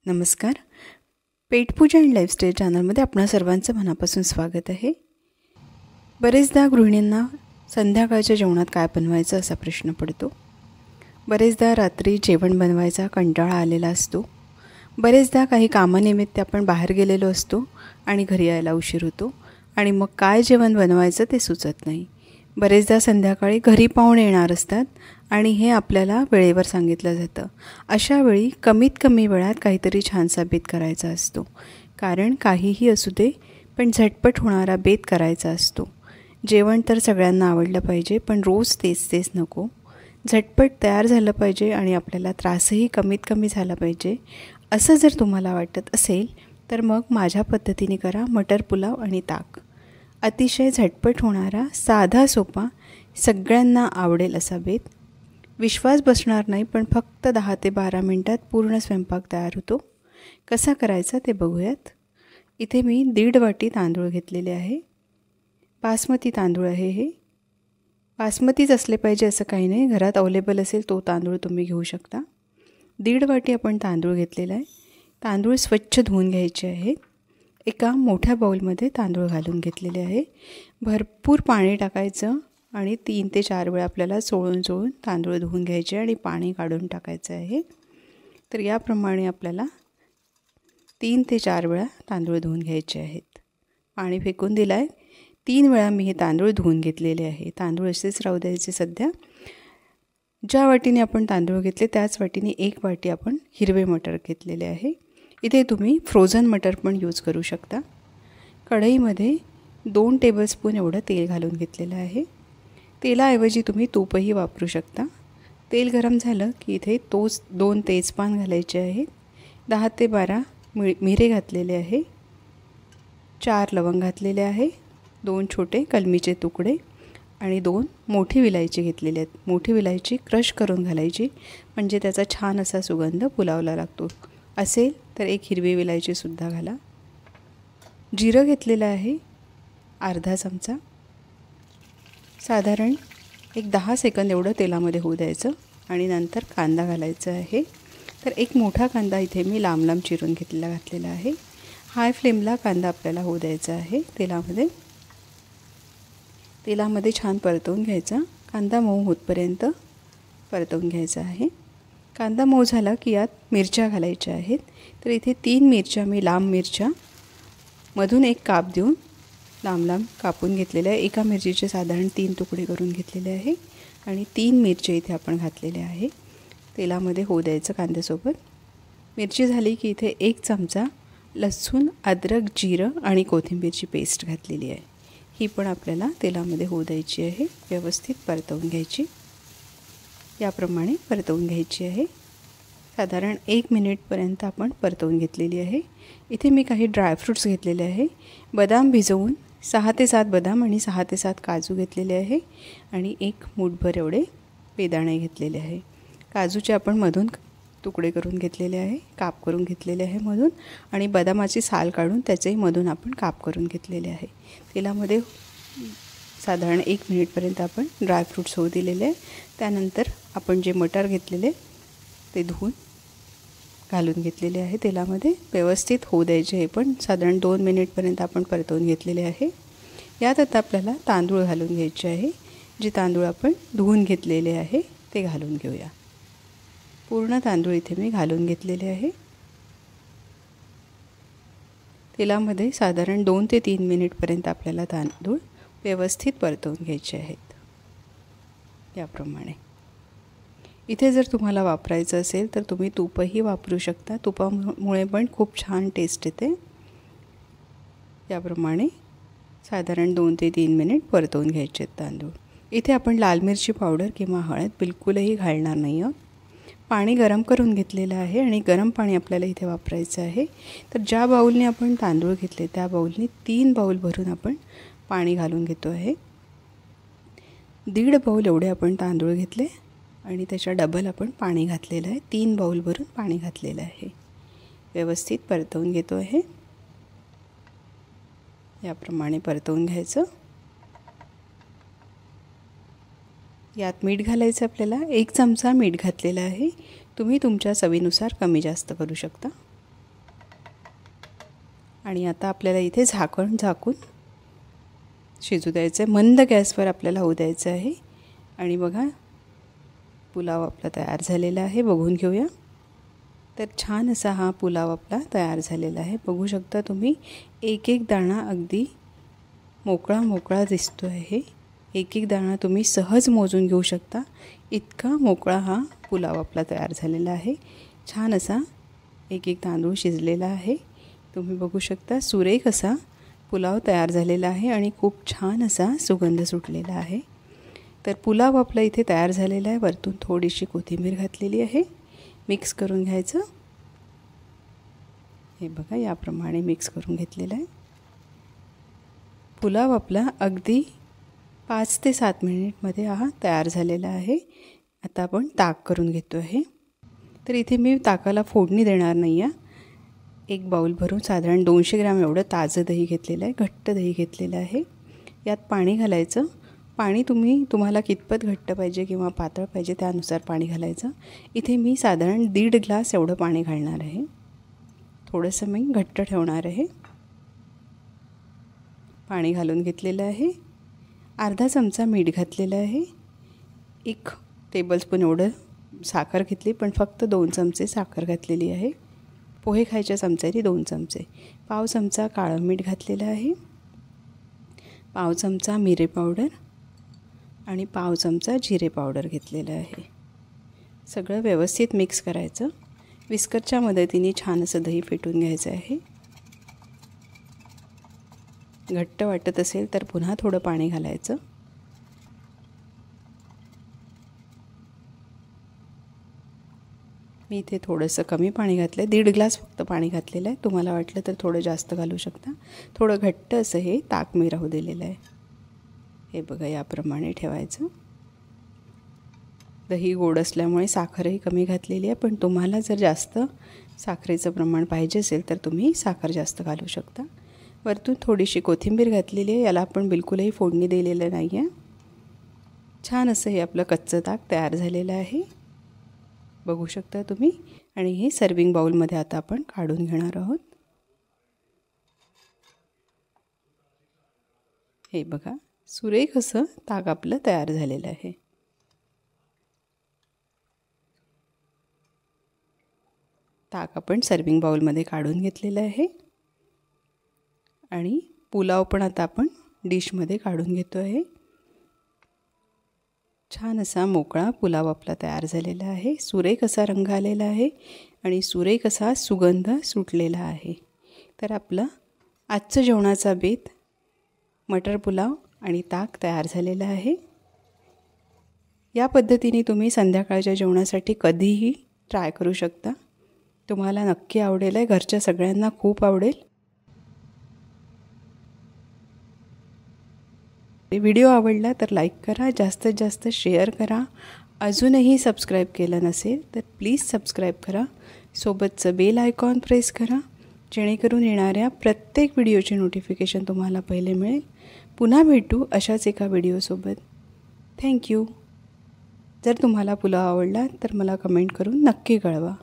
नमस्कार. पेटपूजा and lifestyle चॅनलमध्ये आपणा सर्वांचं मनापासून स्वागत आहे. बरेचदा गृहिणींना संध्याकाळच्या जेवणात काय बनवायचं असा प्रश्न पडतो. बरेचदा रात्री जेवण बनवायचा कंटाळा आलेला असतो. बरेचदा काही कामानिमित्त आपण बाहेर गेलेलो असतो आणि घरी यायला उशीर होतो आणि मग काय जेवण बनवायचं ते सुचत नाही. बरेचदा संध्याकाळी घरी पाहुणे येणार असतात आणि हे आपल्याला वेळेवर सांगितलं जातं. अशा वेळी कमीत कमी वेळात काहीतरी छानसा बेत करायचा असतो. कारण काहीही असू दे पण झटपट होणारा बेत करायचा असतो. जेवण तर सगळ्यांना आवडलं पाहिजे, पण रोज तेच नको. झटपट तयार झालं पाहिजे आणि आपल्याला त्रासही कमीत कमी झाला पाहिजे. असं जर तुम्हाला वाटत असेल तर मग माझ्या पद्धतीने करा मटर पुलाव आणि ताक. अतिशय झटपट होणारा, साधा सोपा, सगळ्यांना आवडेल असा बेत. विश्वास बसणार नाही, पण फक्त 10 ते 12 मिनटात पूर्ण स्वयंपाक तयार होतो. कसा करायचा ते बघूयात. इथे मी 1.5 वाटी तांदूळ घेतलेले आहे. बासमती तांदूळ आहे हे. बासमतीच असले पाहिजे असं काही नाही, घरात अवेलेबल असेल तो तांदूळ तुम्ही घेऊ शकता. 1.5 वाटी आपण तांदूळ घेतलेला आहे. तांदूळ स्वच्छ धुवून घ्यायचे आहेत. एका मोठ्या बाउलमध्ये तांदूळ घालून घेतलेले आहे. भरपूर पाणी टाकायचं आणि 3 ते 4 वेळा आपल्याला चोळून तांदूळ धुवून घ्यायचे आणि पाणी काढून टाकायचं आहे. तर याप्रमाणे आपल्याला 3 ते 4 वेळा तांदूळ धुवून घ्यायचे आहेत. पाणी फेकून दिलं आहे. 3 वेळा मी हे तांदूळ धुवून घेतलेले आहे. तांदूळ असेच राहू द्यायचे. सध्या ज्या वाटीने आपण तांदूळ घेतले त्याच वाटीने 1 वाटी आपण हिरवे मटर घेतलेले आहे. इथे तुम्ही फ्रोझन मटर पण यूज करू शकता. कढईमध्ये 2 टेबलस्पून एवढं तेल घालून घेतलेलं आहे. तेलाऐवजी तुम्ही तूपही वापरू शकता. तेल गरम झालं की इथे 2 तेजपान घालायचे आहेत. 10 ते 12 मिरे घातलेले आहे. 4 लवंग घातलेले आहे. 2 छोटे कलमीचे तुकडे आणि 2 मोठी विलायची घेतलेली आहेत. मोठी विलायची क्रश करून घालायची, म्हणजे त्याचा छान असा सुगंध पुलावला लागतो. असेल तर 1 हिरवी विलायचीसुद्धा घाला. जिरं घेतलेलं आहे अर्धा चमचा. साधारण 10 सेकंद एवढं तेलामध्ये होऊ द्यायचं आणि नंतर कांदा घालायचा आहे. तर 1 मोठा कांदा इथे मी लांब चिरून घातलेला आहे. हाय फ्लेमला कांदा आपल्याला होऊ द्यायचा आहे. तेलामध्ये छान परतवून घ्यायचा. कांदा मऊ होतपर्यंत परतवून घ्यायचा आहे. कांदा मऊ झाला की यात मिरच्या घालायच्या आहेत. तर इथे 3 मिरच्या मी लांब मिरच्या मधून एक काप देऊन लांब कापून घेतलेल्या आहे. एका मिरचीचे साधारण 3 तुकडे करून घेतलेले आहे आणि 3 मिरच्या इथे आपण घातलेल्या आहे. तेलामध्ये होऊ द्यायचं कांद्यासोबत. मिरची झाली की इथे 1 चमचा लसूण, अद्रक, जिरं आणि कोथिंबीरची पेस्ट घातलेली आहे. ही पण आपल्याला तेलामध्ये होऊ द्यायची आहे. व्यवस्थित परतवून घ्यायची. याप्रमाणे परतवून घ्यायची आहे. साधारण 1 मिनिटपर्यंत आपण परतवून घेतलेली आहे. इथे मी काही ड्रायफ्रूट्स घेतलेले आहे. बदाम भिजवून 6 ते 7 बदाम आणि 6 ते 7 काजू घेतलेले आहे आणि 1 मूठभर एवढे बेदाणे घेतलेले आहे. काजूचे आपण मधून तुकडे करून घेतलेले आहे, काप करून घेतलेले आहे मधून, आणि बदामाची साल काढून त्याचेही मधून आपण काप करून घेतलेले आहे. तेलामध्ये साधारण 1 मिनिटपर्यंत आपण ड्रायफ्रूट्स होऊ दिलेले आहे. त्यानंतर आपण जे मटर घेतलेले ते धुवून घालून घेतलेले आहे. तेलामध्ये व्यवस्थित होऊ द्यायचे. हे पण साधारण 2 मिनिटपर्यंत आपण परतवून घेतलेले आहे. यात आता आपल्याला तांदूळ घालून घ्यायचे आहे. जे तांदूळ आपण धुवून घेतलेले आहे ते घालून घेऊया. पूर्ण तांदूळ इथे मी घालून घेतलेले आहे. तेलामध्ये साधारण 2 ते 3 मिनिटपर्यंत आपल्याला तांदूळ व्यवस्थित परतवून घ्यायचे आहेत. याप्रमाणे इथे जर तुम्हाला वापरायचं असेल तर तुम्ही तूपही वापरू शकता. तुपामुळे पण खूप छान टेस्ट येते. याप्रमाणे साधारण 2 ते 3 मिनिट परतवून घ्यायचे आहेत तांदूळ. इथे आपण लाल मिरची पावडर किंवा हळद बिलकुलही घालणार नाही आहोत. पाणी गरम करून घेतलेलं आहे आणि गरम पाणी आपल्याला इथे वापरायचं आहे. तर ज्या बाऊलने आपण तांदूळ घेतले त्या बाऊलने 3 बाऊल भरून आपण पाणी घालून घेतो आहे. 1.5 बाऊल एवढे आपण तांदूळ घेतले आणि त्याच्या डबल आपण पाणी घातलेलं आहे. 3 बाऊल भरून पाणी घातलेलं आहे. व्यवस्थित परतवून घेतो आहे. याप्रमाणे परतवून घ्यायचं. यात मीठ घालायचं आपल्याला. 1 चमचा मीठ घातलेलं आहे. तुम्ही तुमच्या चवीनुसार कमी जास्त करू शकता. आणि आता आपल्याला इथे झाकून शिजू द्यायचं आहे. मंद गॅसवर आपल्याला होऊ द्यायचं आहे. आणि बघा पुलाव आपला तयार झालेला आहे. बघून घेऊया. तर छान असा हा पुलाव आपला तयार झालेला आहे. बघू शकता तुम्ही, एक एक दाणा अगदी मोकळा दिसतो आहे. एक एक दाणा तुम्ही सहज मोजून घेऊ शकता. इतका मोकळा हा पुलाव आपला तयार झालेला आहे. छान असा एक एक तांदूळ शिजलेला आहे. तुम्ही बघू शकता सुरेख असा पुलाव तयार झालेला आहे आणि खूप छान असा सुगंध सुटलेला आहे. तर पुलाव आपला इथे तयार झालेला आहे. वरतून थोडीशी कोथिंबीर घातलेली आहे. मिक्स करून घ्यायचं. हे बघा याप्रमाणे मिक्स करून घेतलेलं आहे. पुलाव आपला अगदी 5 ते 7 मिनिटमध्ये हा तयार झालेला आहे. आता आपण ताक करून घेतो आहे. तर इथे मी ताकाला फोडणी देणार नाही आहे. एक बाउल भरून साधारण 200 ग्रॅम एवढं ताजं दही घेतलेलं आहे. घट्ट दही घेतलेलं आहे. यात पाणी घालायचं. पाणी तुम्हाला कितपत घट्ट पाहिजे किंवा पातळ पाहिजे त्यानुसार पाणी घालायचं. इथे मी साधारण 1.5 ग्लास एवढं पाणी घालणार आहे. थोडंसं मी घट्ट ठेवणार आहे. पाणी घालून घेतलेलं आहे. अर्धा चमचा मीठ घातलेलं आहे. 1 टेबलस्पून एवढं साखर घेतली, पण फक्त 2 चमचे साखर घातलेली आहे. पोहे खायच्या चमच्याने 2 चमचे. पाव चमचा काळं मीठ घातलेलं आहे. पाव चमचा मिरे पावडर आणि पाव चमचा जिरे पावडर घेतलेलं आहे. सगळं व्यवस्थित मिक्स करायचं. विस्करच्या मदतीने छान असं दही फेटून घ्यायचं आहे. घट्ट वाटत असेल तर पुन्हा थोडं पाणी घालायचं. मी इथे थोडंसं कमी पाणी घातलं आहे. 1.5 ग्लास फक्त पाणी घातलेलं आहे. तुम्हाला वाटलं तर थोडं जास्त घालू शकता. थोडं घट्ट असं हे ताक मी राहू दिलेलं आहे. हे बघा याप्रमाणे ठेवायचं. दही गोड असल्यामुळे साखरही कमी घातलेली आहे, पण तुम्हाला जर जास्त साखरेचं प्रमाण पाहिजे असेल तर तुम्ही साखर जास्त घालू शकता. वरतून थोडीशी कोथिंबीर घातलेली आहे. याला आपण बिलकुलही फोडणी दिलेलं नाही आहे. छान असं हे आपलं कच्चं ताक तयार झालेलं आहे. बघू शकता तुम्ही. आणि हे सर्विंग बाउलमध्ये आता आपण काढून घेणार आहोत. हे बघा सुरेख असं ताक आपलं तयार झालेलं आहे. ताक आपण सर्विंग बाउलमध्ये काढून घेतलेलं आहे. आणि पुलाव पण आता आपण डिशमध्ये काढून घेतो आहे. छान असा मोकळा पुलाव आपला तयार झालेला आहे. सुरेख असा रंग आलेला आहे आणि सुरेख असा सुगंध सुटलेला आहे. तर आपला आजचं जेवणाचा बेत मटर पुलाव आणि ताक तयार झालेला आहे. या पद्धतीने तुम्ही संध्याकाळच्या जेवणासाठी कधीही ट्राय करू शकता. तुम्हाला नक्की आवडेल आहे. घरच्या सगळ्यांना खूप आवडेल. व्हिडिओ आवडला तर लाईक करा, जास्तीत जास्त शेअर करा. अजूनही सबस्क्राईब केलं नसेल तर प्लीज सबस्क्राईब करा. सोबतचं बेल आयकॉन प्रेस करा, जेणेकरून येणाऱ्या प्रत्येक व्हिडिओचे नोटिफिकेशन तुम्हाला पहिले मिळेल. पुन्हा भेटू अशाच एका व्हिडिओसोबत. थँक्यू. जर तुम्हाला पुलाव आवडला तर मला कमेंट करून नक्की कळवा.